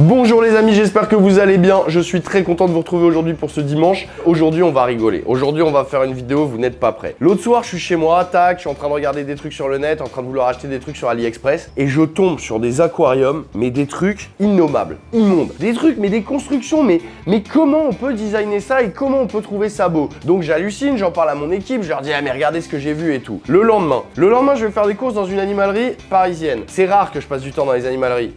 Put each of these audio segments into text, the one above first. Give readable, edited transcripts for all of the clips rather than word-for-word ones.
Bonjour les amis, j'espère que vous allez bien. Je suis très content de vous retrouver aujourd'hui pour ce dimanche. Aujourd'hui, on va rigoler. Aujourd'hui, on va faire une vidéo, vous n'êtes pas prêts. L'autre soir, je suis chez moi, tac, je suis en train de regarder des trucs sur le net, en train de vouloir acheter des trucs sur AliExpress. Et je tombe sur des aquariums, mais des trucs innommables, immondes. Des trucs, mais des constructions, mais comment on peut designer ça et comment on peut trouver ça beau? Donc j'hallucine, j'en parle à mon équipe, je leur dis, ah mais regardez ce que j'ai vu et tout. Le lendemain, je vais faire des courses dans une animalerie parisienne. C'est rare que je passe du temps dans les animaleries.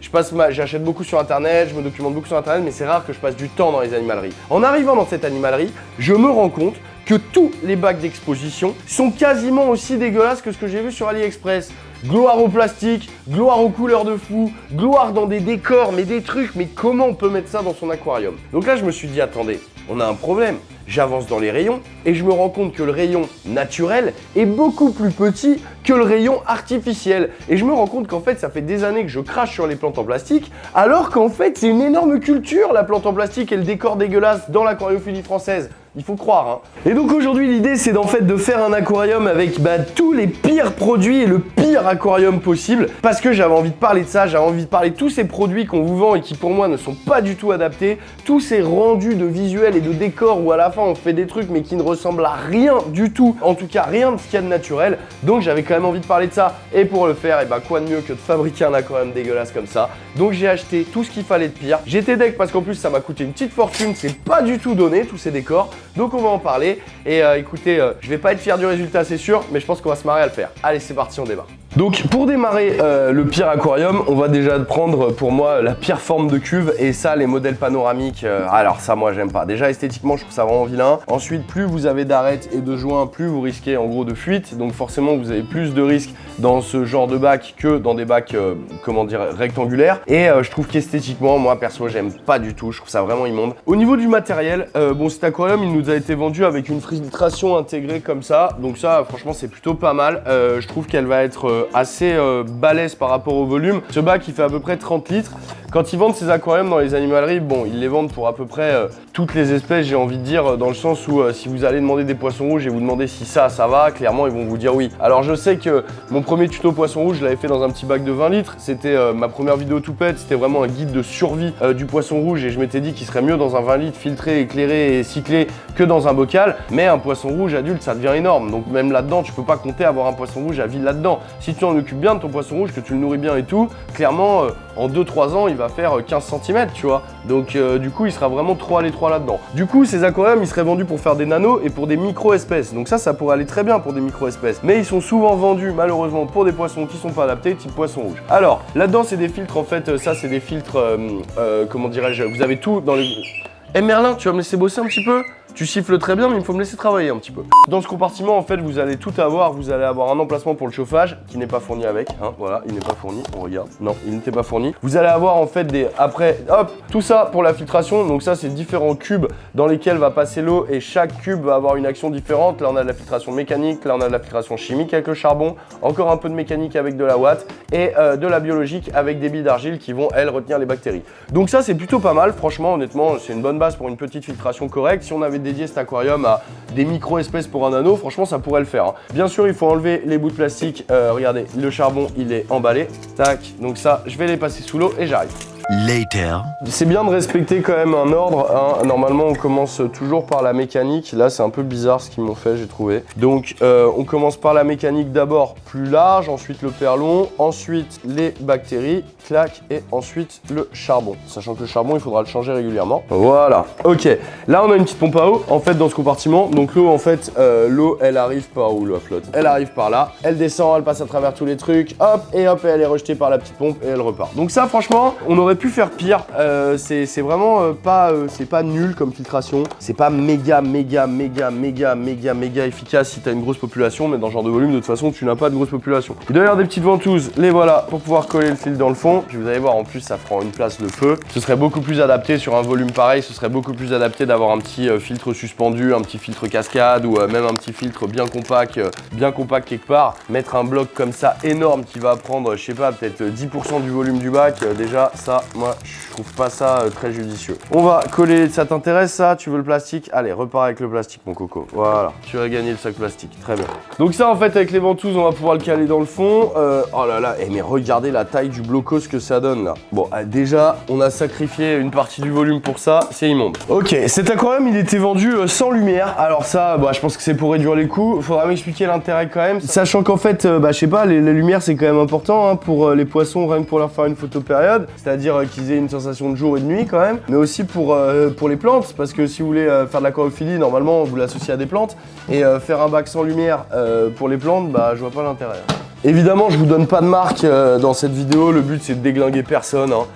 J'achète beaucoup sur internet. Je me documente beaucoup sur internet, mais c'est rare que je passe du temps dans les animaleries. En arrivant dans cette animalerie, je me rends compte que tous les bacs d'exposition sont quasiment aussi dégueulasses que ce que j'ai vu sur AliExpress. Gloire au plastique, gloire aux couleurs de fou, gloire dans des décors, mais des trucs, mais comment on peut mettre ça dans son aquarium? Donc là, je me suis dit, attendez, on a un problème. J'avance dans les rayons et je me rends compte que le rayon naturel est beaucoup plus petit que le rayon artificiel. Et je me rends compte qu'en fait, ça fait des années que je crache sur les plantes en plastique, alors qu'en fait, c'est une énorme culture, la plante en plastique et le décor dégueulasse dans l'aquariophilie française. Il faut croire, hein. Et donc aujourd'hui, l'idée, c'est de faire un aquarium avec tous les pires produits et le pire aquarium possible. Parce que j'avais envie de parler de ça, j'avais envie de parler de tous ces produits qu'on vous vend et qui pour moi ne sont pas du tout adaptés. Tous ces rendus de visuels et de décors où à la fin on fait des trucs mais qui ne ressemblent à rien du tout. En tout cas, rien de ce qu'il y a de naturel. Donc j'avais quand même envie de parler de ça. Et pour le faire, quoi de mieux que de fabriquer un aquarium dégueulasse comme ça. Donc j'ai acheté tout ce qu'il fallait de pire. J'étais deg parce qu'en plus ça m'a coûté une petite fortune. C'est pas du tout donné tous ces décors. Donc on va en parler et écoutez, je vais pas être fier du résultat c'est sûr, mais je pense qu'on va se marrer à le faire. Allez c'est parti, on démarre. Donc pour démarrer le pire aquarium, on va déjà prendre pour moi la pire forme de cuve et ça les modèles panoramiques, alors ça moi j'aime pas. Déjà esthétiquement je trouve ça vraiment vilain. Ensuite plus vous avez d'arêtes et de joints, plus vous risquez en gros de fuite. Donc forcément vous avez plus de risques dans ce genre de bac que dans des bacs rectangulaires. Et je trouve qu'esthétiquement moi perso j'aime pas du tout, je trouve ça vraiment immonde. Au niveau du matériel, bon cet aquarium il nous a été vendu avec une filtration intégrée comme ça. Donc ça franchement c'est plutôt pas mal. Je trouve qu'elle va être assez balèze par rapport au volume. Ce bac il fait à peu près 30 litres. Quand ils vendent ces aquariums dans les animaleries, bon ils les vendent pour à peu près toutes les espèces, j'ai envie de dire, dans le sens où si vous allez demander des poissons rouges et vous demandez si ça va, clairement ils vont vous dire oui. Alors je sais que mon premier tuto poisson rouge je l'avais fait dans un petit bac de 20 litres. C'était ma première vidéo toupette, c'était vraiment un guide de survie du poisson rouge et je m'étais dit qu'il serait mieux dans un 20 litres filtré, éclairé et cyclé que dans un bocal. Mais un poisson rouge adulte ça devient énorme, donc même là-dedans tu peux pas compter avoir un poisson rouge à vie là-dedans. Si tu en occupes bien de ton poisson rouge, que tu le nourris bien et tout, clairement en 2-3 ans il va faire 15 cm tu vois. Donc du coup il sera vraiment trop à l'étroit là-dedans. Du coup ces aquariums ils seraient vendus pour faire des nanos et pour des micro-espèces. Donc ça pourrait aller très bien pour des micro-espèces. Mais ils sont souvent vendus malheureusement pour des poissons qui sont pas adaptés, type poisson rouge. Alors là-dedans c'est des filtres en fait, ça c'est des filtres, comment dirais-je, vous avez tout dans les... Eh Merlin, tu vas me laisser bosser un petit peu? Tu siffles très bien, mais il faut me laisser travailler un petit peu. Dans ce compartiment, en fait, vous allez tout avoir. Vous allez avoir un emplacement pour le chauffage qui n'est pas fourni avec. Hein, voilà, il n'est pas fourni. On regarde. Non, il n'était pas fourni. Vous allez avoir en fait après, hop, tout ça pour la filtration. Donc ça, c'est différents cubes dans lesquels va passer l'eau et chaque cube va avoir une action différente. Là, on a de la filtration mécanique. Là, on a de la filtration chimique avec le charbon. Encore un peu de mécanique avec de la watt et de la biologique avec des billes d'argile qui vont elles retenir les bactéries. Donc ça, c'est plutôt pas mal. Franchement, honnêtement, c'est une bonne base pour une petite filtration correcte. Si on avait dédié cet aquarium à des micro-espèces pour un anneau, franchement ça pourrait le faire, hein. Bien sûr il faut enlever les bouts de plastique, regardez le charbon il est emballé, tac, donc ça je vais les passer sous l'eau et j'arrive. Later. C'est bien de respecter quand même un ordre, hein. Normalement on commence toujours par la mécanique. Là c'est un peu bizarre ce qu'ils m'ont fait, j'ai trouvé. Donc on commence par la mécanique d'abord plus large, ensuite le perlon, ensuite les bactéries, clac, et ensuite le charbon. Sachant que le charbon il faudra le changer régulièrement. Voilà, ok. Là on a une petite pompe à eau en fait dans ce compartiment. Donc l'eau en fait, l'eau elle arrive par où la flotte? Elle arrive par là, elle descend, elle passe à travers tous les trucs, hop, et elle est rejetée par la petite pompe et elle repart. Donc ça franchement, on aurait pu faire pire, c'est vraiment c'est pas nul comme filtration, c'est pas méga efficace si t'as une grosse population, mais dans ce genre de volume de toute façon tu n'as pas de grosse population. Il doit y avoir des petites ventouses, les voilà, pour pouvoir coller le fil dans le fond, puis vous allez voir en plus ça prend une place de feu. Ce serait beaucoup plus adapté sur un volume pareil, ce serait beaucoup plus adapté d'avoir un petit filtre suspendu, un petit filtre cascade ou même un petit filtre bien compact quelque part. Mettre un bloc comme ça énorme qui va prendre, je sais pas, peut-être 10% du volume du bac, déjà ça moi je trouve pas ça très judicieux. On va coller, ça t'intéresse ça? Tu veux le plastique? Allez, repars avec le plastique mon coco. Voilà, tu as gagné le sac plastique, très bien. Donc ça en fait avec les ventouses, on va pouvoir le caler dans le fond. Oh là là, mais regardez la taille du blocos que ça donne là. Bon, déjà, on a sacrifié une partie du volume pour ça, c'est immonde. Ok, cet aquarium il était vendu sans lumière. Alors ça, bah, je pense que c'est pour réduire les coûts. Faudra m'expliquer l'intérêt quand même. Sachant qu'en fait, bah, je sais pas, les lumières c'est quand même important hein, pour les poissons, rien que pour leur faire une photopériode. C'est-à-dire qu'ils aient une sensation de jour et de nuit quand même. Mais aussi pour les plantes, parce que si vous voulez faire de l'aquariophilie, normalement vous l'associez à des plantes. Et faire un bac sans lumière pour les plantes, bah je vois pas l'intérêt. Évidemment, je vous donne pas de marque dans cette vidéo. Le but c'est de déglinguer personne. Hein.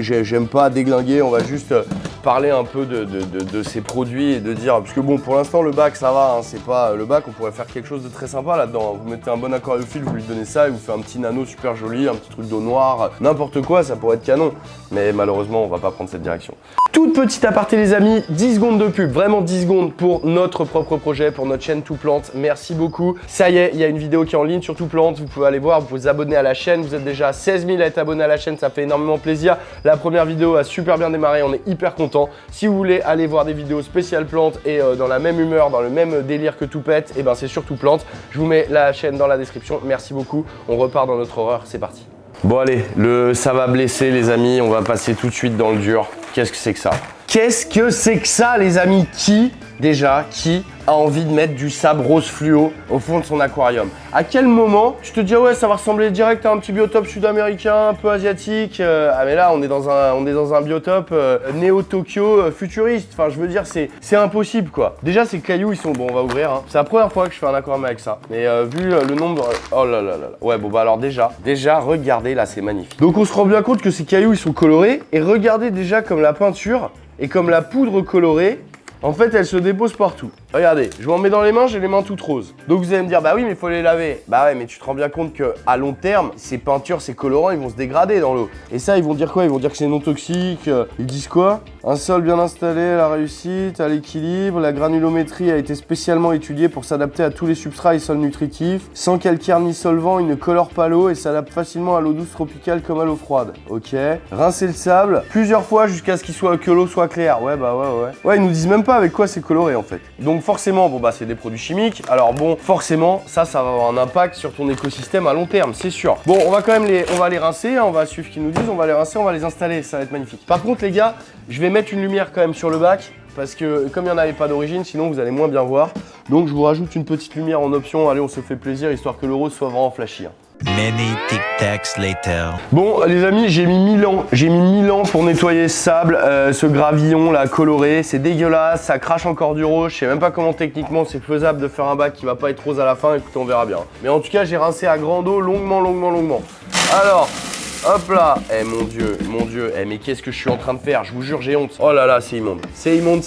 J'aime pas déglinguer, on va juste parler un peu de ces produits et de dire, parce que bon pour l'instant le bac ça va, hein, c'est pas le bac, on pourrait faire quelque chose de très sympa là-dedans. Vous mettez un bon aquariophile, vous lui donnez ça et vous faites un petit nano super joli, un petit truc d'eau noire, n'importe quoi, ça pourrait être canon. Mais malheureusement on va pas prendre cette direction. Toute petite aparté les amis, 10 secondes de pub, vraiment 10 secondes pour notre propre projet, pour notre chaîne Tout Plante. Merci beaucoup. Ça y est, il y a une vidéo qui est en ligne sur Tout Plante, vous pouvez aller voir, vous pouvez vous abonner à la chaîne, vous êtes déjà 16 000 à être abonnés à la chaîne, ça fait énormément plaisir. La première vidéo a super bien démarré, on est hyper content. Si vous voulez aller voir des vidéos spéciales plantes et dans la même humeur, dans le même délire que Tout Pète, et ben c'est sur Tout Plante. Je vous mets la chaîne dans la description. Merci beaucoup. On repart dans notre horreur, c'est parti. Bon allez, ça va blesser les amis, on va passer tout de suite dans le dur. Qu'est-ce que c'est que ça? Qu'est-ce que c'est que ça les amis? Qui a envie de mettre du sable rose fluo au fond de son aquarium? À quel moment tu te dis ouais ça va ressembler direct à un petit biotope sud-américain un peu asiatique? Ah mais là on est dans un biotope néo-Tokyo futuriste. Enfin je veux dire c'est impossible quoi. Déjà ces cailloux ils sont bon, on va ouvrir hein. C'est la première fois que je fais un aquarium avec ça. Mais vu le nombre oh là là là. Ouais bon bah alors déjà regardez là c'est magnifique. Donc on se rend bien compte que ces cailloux ils sont colorés et regardez déjà comme la peinture et comme la poudre colorée. En fait, elle se dépose partout. Regardez, je m'en mets dans les mains, j'ai les mains toutes roses. Donc vous allez me dire, bah oui, mais il faut les laver. Bah ouais, mais tu te rends bien compte qu'à long terme, ces peintures, ces colorants, ils vont se dégrader dans l'eau. Et ça, ils vont dire quoi? Ils vont dire que c'est non toxique. Ils disent quoi? Un sol bien installé, à la réussite, à l'équilibre. La granulométrie a été spécialement étudiée pour s'adapter à tous les substrats et sols nutritifs. Sans calcaire ni solvant, il ne colore pas l'eau et s'adapte facilement à l'eau douce tropicale comme à l'eau froide. Ok. Rincer le sable plusieurs fois jusqu'à ce que l'eau soit claire. Ouais, bah ouais. Ouais, ils nous disent même pas avec quoi c'est coloré en fait. Donc forcément, bon bah c'est des produits chimiques. Alors bon, forcément, ça va avoir un impact sur ton écosystème à long terme, c'est sûr. Bon, on va quand même les rincer, hein, on va suivre ce qu'ils nous disent, on va les rincer, on va les installer, ça va être magnifique. Par contre les gars, je vais mettre une lumière quand même sur le bac parce que comme il n'y en avait pas d'origine, sinon vous allez moins bien voir. Donc je vous rajoute une petite lumière en option, allez on se fait plaisir histoire que le rose soit vraiment flashy. Hein. Many tic-tacs later. Bon les amis, j'ai mis 1000 ans pour nettoyer ce sable, ce gravillon là coloré, c'est dégueulasse, ça crache encore du rose, je sais même pas comment techniquement c'est faisable de faire un bac qui va pas être rose à la fin, écoutez on verra bien. Mais en tout cas j'ai rincé à grande eau longuement. Alors, hop là, mon dieu, mais qu'est-ce que je suis en train de faire? Je vous jure, j'ai honte. Oh là là, c'est immonde. C'est immonde.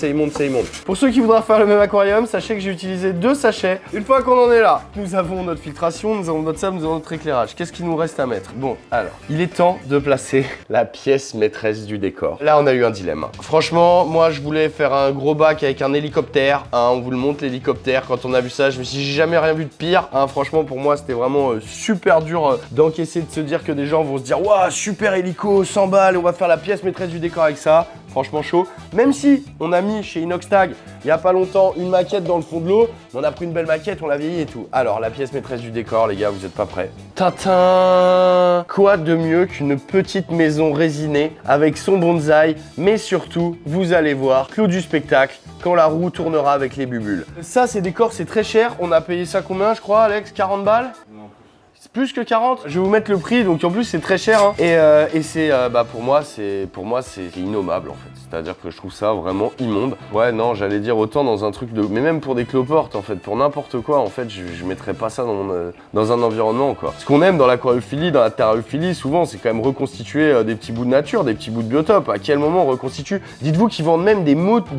Pour ceux qui voudraient faire le même aquarium, sachez que j'ai utilisé 2 sachets. Une fois qu'on en est là, nous avons notre filtration, nous avons notre sable, nous avons notre éclairage. Qu'est-ce qu'il nous reste à mettre? Bon, alors, il est temps de placer la pièce maîtresse du décor. Là, on a eu un dilemme. Franchement, moi, je voulais faire un gros bac avec un hélicoptère. Hein, on vous le montre, l'hélicoptère. Quand on a vu ça, je me suis dit, j'ai jamais rien vu de pire. Hein, franchement, pour moi, c'était vraiment super dur d'encaisser, de se dire que des gens vont se dire waouh, super hélico, 100 balles, on va faire la pièce maîtresse du décor avec ça. Franchement chaud. Même si on a mis chez Inoxtag il n'y a pas longtemps une maquette dans le fond de l'eau, on a pris une belle maquette, on l'a vieilli et tout. Alors la pièce maîtresse du décor, les gars, vous êtes pas prêts? Tintin! Quoi de mieux qu'une petite maison résinée avec son bonsaï, mais surtout, vous allez voir, clou du spectacle, quand la roue tournera avec les bubules. Ça, ces décors, c'est très cher. On a payé ça combien, je crois, Alex? 40 balles? Plus que 40. Je vais vous mettre le prix, donc en plus c'est très cher hein. Et c'est bah pour moi c'est innommable en fait. C'est-à-dire que je trouve ça vraiment immonde. Ouais non, j'allais dire autant dans un truc de, mais même pour des cloportes en fait, pour n'importe quoi en fait, je mettrais pas ça dans un environnement quoi. Ce qu'on aime dans l'aquariophilie, dans la terrariophilie, souvent c'est quand même reconstituer des petits bouts de nature, des petits bouts de biotope. À quel moment on reconstitue? Dites-vous qu'ils vendent même des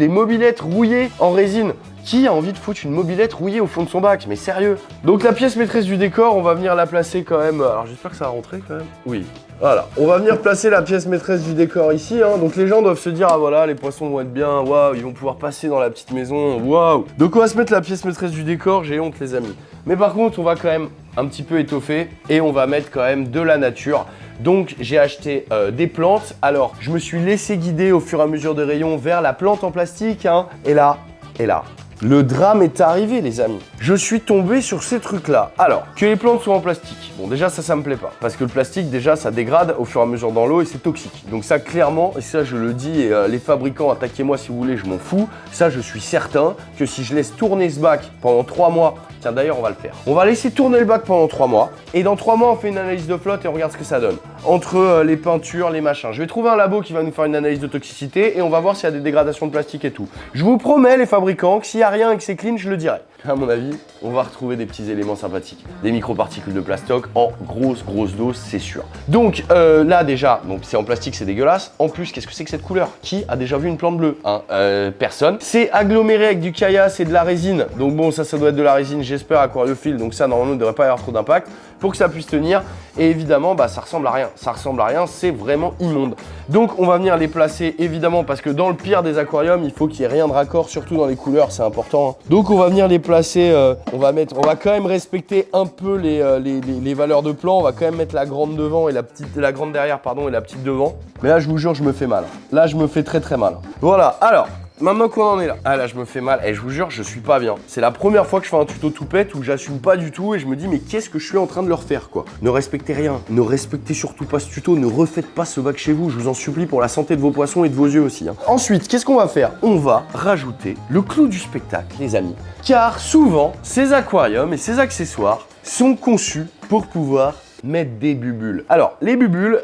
mobylettes rouillées en résine. Qui a envie de foutre une mobilette rouillée au fond de son bac? Mais sérieux? Donc la pièce maîtresse du décor, on va venir la placer quand même. Alors j'espère que ça va rentrer quand même. Oui. Voilà, on va venir placer la pièce maîtresse du décor ici. Hein. Donc les gens doivent se dire, ah voilà, les poissons vont être bien, waouh, ils vont pouvoir passer dans la petite maison, waouh. Donc on va se mettre la pièce maîtresse du décor, j'ai honte les amis. Mais par contre, on va quand même un petit peu étoffer et on va mettre quand même de la nature. Donc j'ai acheté des plantes. Alors je me suis laissé guider au fur et à mesure des rayons vers la plante en plastique, hein. Et là, le drame est arrivé, les amis. Je suis tombé sur ces trucs-là. Alors, que les plantes soient en plastique. Bon, déjà, ça me plaît pas. Parce que le plastique, déjà, ça dégrade au fur et à mesure dans l'eau et c'est toxique. Donc ça, clairement, et ça, je le dis, et les fabricants, attaquez-moi si vous voulez, je m'en fous. Ça, je suis certain que si je laisse tourner ce bac pendant 3 mois, tiens, d'ailleurs, on va le faire. On va laisser tourner le bac pendant 3 mois. Et dans 3 mois, on fait une analyse de flotte et on regarde ce que ça donne. Entre les peintures, les machins. Je vais trouver un labo qui va nous faire une analyse de toxicité et on va voir s'il y a des dégradations de plastique et tout. Je vous promets, les fabricants, que s'il n'y a rien et que c'est clean, je le dirai. À mon avis, on va retrouver des petits éléments sympathiques. Des microparticules de plastoc en grosse dose, c'est sûr. Donc là déjà, donc c'est en plastique, c'est dégueulasse. En plus, qu'est-ce que c'est que cette couleur? Qui a déjà vu une plante bleue, hein? Personne. C'est aggloméré avec du caillasse et de la résine. Donc bon, ça doit être de la résine, j'espère, aquariophile. Donc ça, normalement, ne devrait pas y avoir trop d'impact pour que ça puisse tenir. Et évidemment, bah, ça ressemble à rien. Ça ressemble à rien, c'est vraiment immonde. Donc on va venir les placer, évidemment, parce que dans le pire des aquariums, il faut qu'il n'y ait rien de raccord, surtout dans les couleurs, c'est important, hein. Donc on va venir les placer, on va quand même respecter un peu les valeurs de plan. On va quand même mettre la grande devant et la grande derrière, pardon, et la petite devant. Mais là, je vous jure, je me fais mal. Là, je me fais très mal. Voilà, alors... Maintenant qu'on en est là, ah là je me fais mal et je vous jure je suis pas bien. C'est la première fois que je fais un tuto tout pète où j'assume pas du tout et je me dis mais qu'est-ce que je suis en train de leur faire quoi. Ne respectez rien, ne respectez surtout pas ce tuto, ne refaites pas ce bac chez vous, je vous en supplie pour la santé de vos poissons et de vos yeux aussi, hein. Ensuite, qu'est-ce qu'on va faire? On va rajouter le clou du spectacle les amis. Car souvent, ces aquariums et ces accessoires sont conçus pour pouvoir mettre des bubules. Alors, les bulles,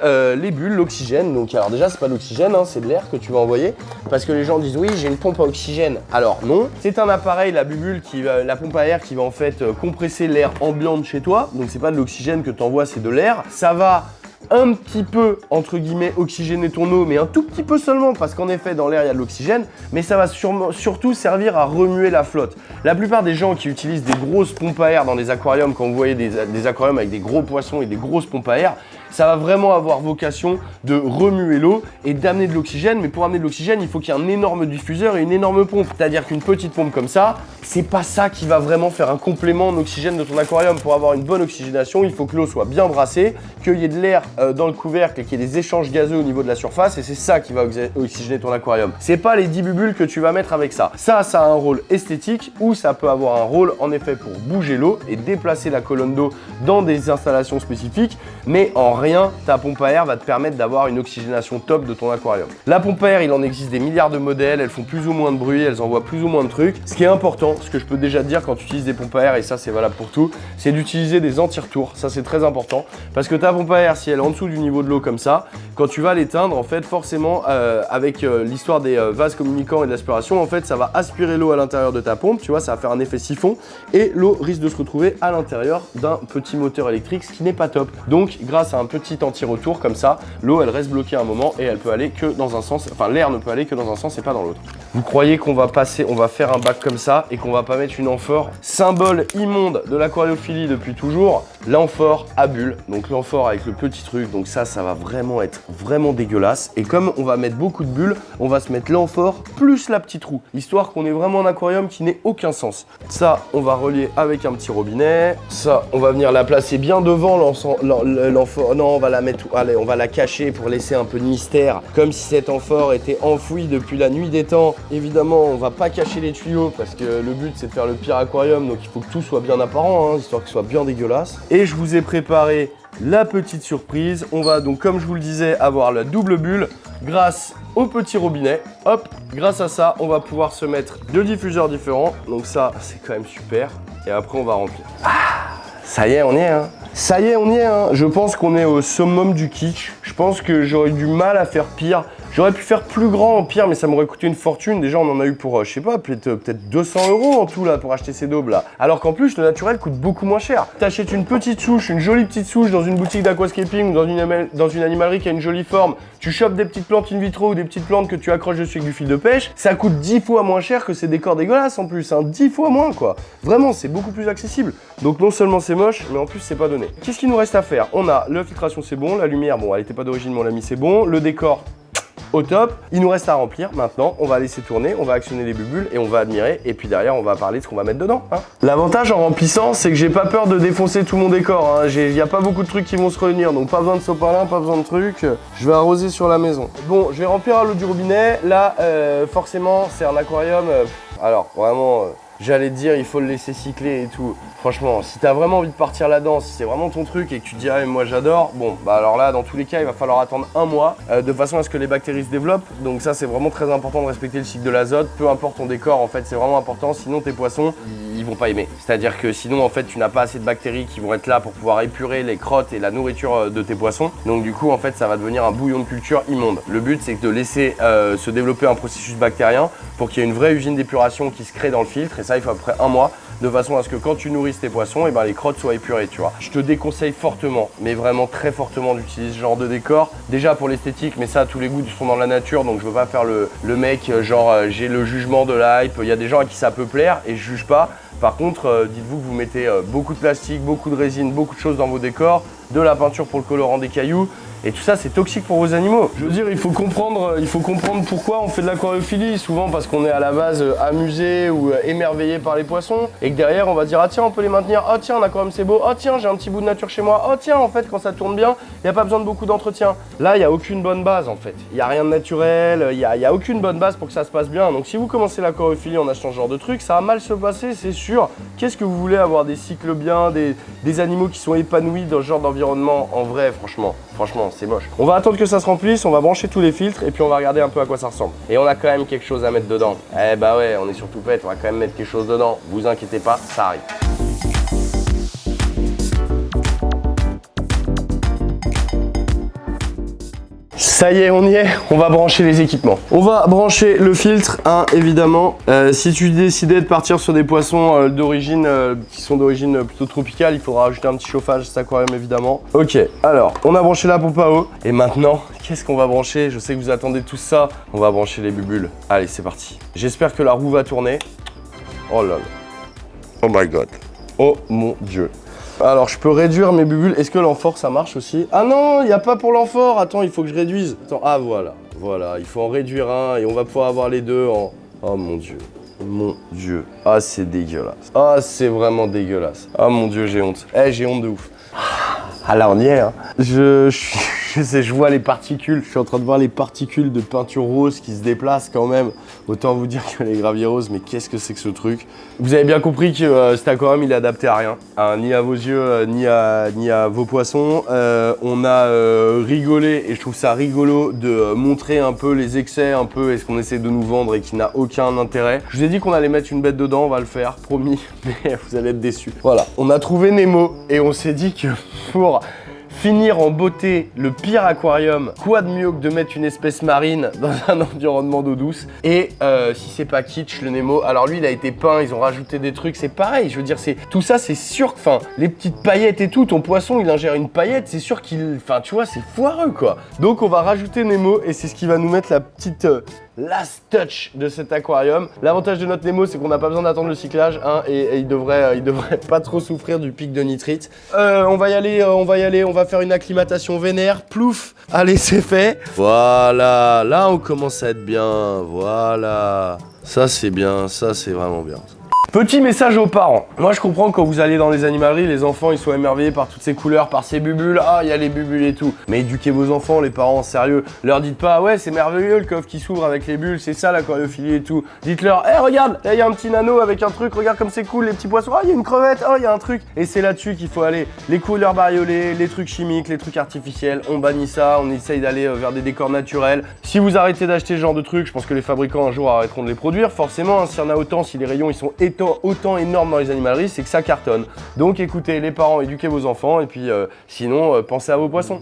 l'oxygène, donc alors déjà c'est pas de l'oxygène, hein, c'est de l'air que tu vas envoyer, parce que les gens disent oui j'ai une pompe à oxygène. Alors non, c'est un appareil, la bubule, la pompe à air qui va en fait compresser l'air ambiant de chez toi, donc c'est pas de l'oxygène que tu envoies, c'est de l'air. Ça va un petit peu, entre guillemets, oxygéner ton eau, mais un tout petit peu seulement, parce qu'en effet, dans l'air, il y a de l'oxygène, mais ça va surtout servir à remuer la flotte. La plupart des gens qui utilisent des grosses pompes à air dans des aquariums, quand vous voyez des aquariums avec des gros poissons et des grosses pompes à air, ça va vraiment avoir vocation de remuer l'eau et d'amener de l'oxygène, mais pour amener de l'oxygène, il faut qu'il y ait un énorme diffuseur et une énorme pompe. C'est-à-dire qu'une petite pompe comme ça, c'est pas ça qui va vraiment faire un complément en oxygène de ton aquarium. Pour avoir une bonne oxygénation, il faut que l'eau soit bien brassée, qu'il y ait de l'air dans le couvercle et qu'il y ait des échanges gazeux au niveau de la surface, et c'est ça qui va oxygéner ton aquarium. C'est pas les 10 bulles que tu vas mettre avec ça. Ça a un rôle esthétique ou ça peut avoir un rôle en effet pour bouger l'eau et déplacer la colonne d'eau dans des installations spécifiques, mais en rien, ta pompe à air va te permettre d'avoir une oxygénation top de ton aquarium. La pompe à air, il en existe des milliards de modèles, elles font plus ou moins de bruit, elles envoient plus ou moins de trucs. Ce qui est important, ce que je peux déjà te dire quand tu utilises des pompes à air, et ça c'est valable pour tout, c'est d'utiliser des anti-retours. Ça c'est très important, parce que ta pompe à air, si elle est en dessous du niveau de l'eau comme ça, quand tu vas l'éteindre, en fait, forcément, avec l'histoire des vases communicants et de l'aspiration, en fait, ça va aspirer l'eau à l'intérieur de ta pompe, tu vois, ça va faire un effet siphon, et l'eau risque de se retrouver à l'intérieur d'un petit moteur électrique, ce qui n'est pas top. Donc, grâce à un petit anti-retour comme ça, l'eau elle reste bloquée un moment et elle peut aller que dans un sens, enfin l'air ne peut aller que dans un sens et pas dans l'autre. Vous croyez qu'on va passer, on va faire un bac comme ça et qu'on va pas mettre une amphore, symbole immonde de l'aquariophilie depuis toujours, l'amphore à bulles. Donc l'amphore avec le petit truc, donc ça va vraiment être vraiment dégueulasse. Et comme on va mettre beaucoup de bulles, on va se mettre l'amphore plus la petite roue, histoire qu'on ait vraiment un aquarium qui n'ait aucun sens. Ça, on va relier avec un petit robinet. Ça, on va venir la placer bien devant l'amphore. Non, on va la mettre, allez, on va la cacher pour laisser un peu de mystère, comme si cet amphore était enfoui depuis la nuit des temps. Évidemment, on va pas cacher les tuyaux parce que le but c'est de faire le pire aquarium, donc il faut que tout soit bien apparent, hein, histoire que ce soit bien dégueulasse. Et je vous ai préparé la petite surprise. On va donc, comme je vous le disais, avoir la double bulle grâce au petit robinet. Hop, grâce à ça, on va pouvoir se mettre deux diffuseurs différents. Donc ça, c'est quand même super. Et après, on va remplir. Ah, ça y est, on y est, hein. Ça y est, on y est, hein. Je pense qu'on est au summum du kitsch. Je pense que j'aurais du mal à faire pire. J'aurais pu faire plus grand en pire, mais ça m'aurait coûté une fortune. Déjà, on en a eu pour, je sais pas, peut-être 200 € en tout là pour acheter ces daubes là. Alors qu'en plus, le naturel coûte beaucoup moins cher. T'achètes une petite souche, une jolie petite souche dans une boutique d'aquascaping ou dans une animalerie qui a une jolie forme. Tu chopes des petites plantes in vitro ou des petites plantes que tu accroches dessus avec du fil de pêche. Ça coûte 10 fois moins cher que ces décors dégueulasses en plus, hein. 10 fois moins quoi. Vraiment, c'est beaucoup plus accessible. Donc non seulement c'est moche, mais en plus c'est pas donné. Qu'est-ce qu'il nous reste à faire? On a la filtration, c'est bon. La lumière, bon, elle était pas d'origine, mais on l'a mis, c'est bon. Le décor, au top. Il nous reste à remplir. Maintenant, on va laisser tourner, on va actionner les bulles et on va admirer. Et puis derrière, on va parler de ce qu'on va mettre dedans. Hein. L'avantage en remplissant, c'est que j'ai pas peur de défoncer tout mon décor. Il n'y a pas beaucoup de trucs qui vont se réunir, donc pas besoin de sopalin, pas besoin de trucs. Je vais arroser sur la maison. Bon, je vais remplir à l'eau du robinet. Là, forcément, c'est un aquarium. Alors, vraiment... J'allais te dire, il faut le laisser cycler et tout. Franchement, si t'as vraiment envie de partir là-dedans, si c'est vraiment ton truc et que tu te dis, ah, moi j'adore, bon, bah alors là, dans tous les cas, il va falloir attendre un mois de façon à ce que les bactéries se développent. Donc ça, c'est vraiment très important de respecter le cycle de l'azote. Peu importe ton décor, en fait, c'est vraiment important. Sinon, tes poissons, ils vont pas aimer. C'est-à-dire que sinon, en fait, tu n'as pas assez de bactéries qui vont être là pour pouvoir épurer les crottes et la nourriture de tes poissons. Donc du coup, en fait, ça va devenir un bouillon de culture immonde. Le but, c'est de laisser se développer un processus bactérien pour qu'il y ait une vraie usine d'épuration qui se crée dans le filtre. Et ça, il faut à peu près un mois, de façon à ce que quand tu nourrisses tes poissons, et ben les crottes soient épurées, tu vois. Je te déconseille fortement, mais vraiment très fortement d'utiliser ce genre de décor. Déjà pour l'esthétique, mais ça, tous les goûts sont dans la nature, donc je veux pas faire le mec, genre j'ai le jugement de la hype. Il y a des gens à qui ça peut plaire et je juge pas. Par contre, dites-vous que vous mettez beaucoup de plastique, beaucoup de résine, beaucoup de choses dans vos décors, de la peinture pour le colorant des cailloux. Et tout ça, c'est toxique pour vos animaux. Je veux dire, il faut comprendre pourquoi on fait de l'aquariophilie. Souvent parce qu'on est à la base amusé ou émerveillé par les poissons. Et que derrière, on va dire, ah tiens, on peut les maintenir. Ah tiens, un aquarium, c'est beau. Ah tiens, j'ai un petit bout de nature chez moi. Ah tiens, en fait, quand ça tourne bien, il n'y a pas besoin de beaucoup d'entretien. Là, il n'y a aucune bonne base, en fait. Il n'y a rien de naturel. Il n'y a aucune bonne base pour que ça se passe bien. Donc si vous commencez l'aquariophilie en achetant ce genre de truc, ça va mal se passer, c'est sûr. Qu'est-ce que vous voulez avoir des cycles bien, des animaux qui sont épanouis dans ce genre d'environnement? En vrai, franchement, c'est moche. On va attendre que ça se remplisse, on va brancher tous les filtres et puis on va regarder un peu à quoi ça ressemble. Et on a quand même quelque chose à mettre dedans. Eh bah ouais, on est sur Toupette, on va quand même mettre quelque chose dedans. Vous inquiétez pas, ça arrive. Ça y est, on y est, on va brancher les équipements. On va brancher le filtre, évidemment. Si tu décidais de partir sur des poissons qui sont d'origine plutôt tropicale, il faudra ajouter un petit chauffage, cet aquarium évidemment. Ok, alors, on a branché la pompe à eau. Et maintenant, qu'est-ce qu'on va brancher? Je sais que vous attendez tout ça. On va brancher les bulles. Allez, c'est parti. J'espère que la roue va tourner. Oh là là. Oh my god. Oh mon dieu. Alors, je peux réduire mes bulles. Est-ce que l'amphore, ça marche aussi? Ah non, il n'y a pas pour l'amphore. Attends, il faut que je réduise. Attends, ah voilà. Voilà, il faut en réduire un et on va pouvoir avoir les deux en... Oh mon dieu. Mon dieu. Ah, c'est dégueulasse. Ah, c'est vraiment dégueulasse. Ah mon dieu, j'ai honte. J'ai honte de ouf. Ah là, on y est, hein. Je vois les particules. Je suis en train de voir les particules de peinture rose qui se déplacent quand même. Autant vous dire que les graviers roses, mais qu'est-ce que c'est que ce truc? Vous avez bien compris que cet aquarium, il est adapté à rien. Ni à vos yeux, ni à vos poissons. On a rigolé, et je trouve ça rigolo, de montrer un peu les excès, un peu, et ce qu'on essaie de nous vendre et qui n'a aucun intérêt. Je vous ai dit qu'on allait mettre une bête dedans, on va le faire, promis, mais vous allez être déçus. Voilà, on a trouvé Nemo, et on s'est dit que pour finir en beauté le pire aquarium, quoi de mieux que de mettre une espèce marine dans un environnement d'eau douce. Et si c'est pas kitsch, le Nemo, alors lui il a été peint, ils ont rajouté des trucs, c'est pareil, je veux dire, tout ça c'est sûr que, enfin, les petites paillettes et tout, ton poisson il ingère une paillette, c'est sûr qu'il, enfin tu vois, c'est foireux quoi. Donc on va rajouter Nemo et c'est ce qui va nous mettre la petite... last touch de cet aquarium. L'avantage de notre Nemo, c'est qu'on n'a pas besoin d'attendre le cyclage, hein, et il devrait pas trop souffrir du pic de nitrite. On va y aller, on va faire une acclimatation vénère, plouf, allez c'est fait. Voilà, là on commence à être bien, voilà. Ça c'est bien, ça c'est vraiment bien. Petit message aux parents. Moi je comprends que quand vous allez dans les animaleries, les enfants ils sont émerveillés par toutes ces couleurs, par ces bulles. Ah, il y a les bulles et tout. Mais éduquez vos enfants, les parents, sérieux. Leur dites pas, ouais c'est merveilleux le coffre qui s'ouvre avec les bulles, c'est ça l'aquariophilie et tout. Dites-leur, regarde, là il y a un petit nano avec un truc, regarde comme c'est cool, les petits poissons. Ah, il y a une crevette, il y a un truc. Et c'est là-dessus qu'il faut aller. Les couleurs bariolées, les trucs chimiques, les trucs artificiels, on bannit ça, on essaye d'aller vers des décors naturels. Si vous arrêtez d'acheter ce genre de trucs, je pense que les fabricants un jour arrêteront de les produire. Forcément, hein, s'il y en a autant, si les rayons ils sont autant énormes dans les animaleries, c'est que ça cartonne. Donc écoutez, les parents, éduquez vos enfants et puis sinon, pensez à vos poissons.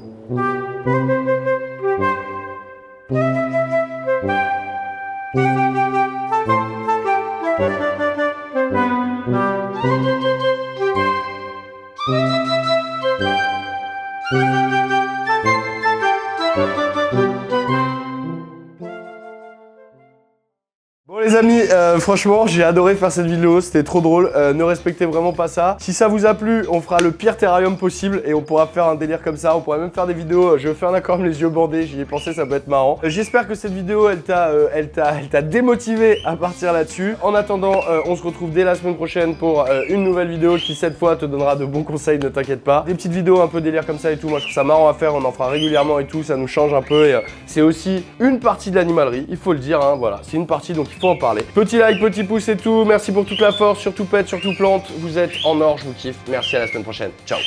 Bon les amis, franchement, j'ai adoré faire cette vidéo, c'était trop drôle. Ne respectez vraiment pas ça. Si ça vous a plu, on fera le pire terrarium possible et on pourra faire un délire comme ça. On pourrait même faire des vidéos, je fais un aquarium les yeux bandés, j'y ai pensé, ça peut être marrant. J'espère que cette vidéo, elle t'a démotivé à partir là-dessus. En attendant, on se retrouve dès la semaine prochaine pour une nouvelle vidéo qui cette fois te donnera de bons conseils, ne t'inquiète pas. Des petites vidéos un peu délire comme ça et tout, moi je trouve ça marrant à faire, on en fera régulièrement et tout, ça nous change un peu et c'est aussi une partie de l'animalerie, il faut le dire, hein, voilà, c'est une partie donc il faut en parler. Petit like, petit pouce et tout, merci pour toute la force, surtout pet, surtout plante, vous êtes en or, je vous kiffe, merci à la semaine prochaine, ciao.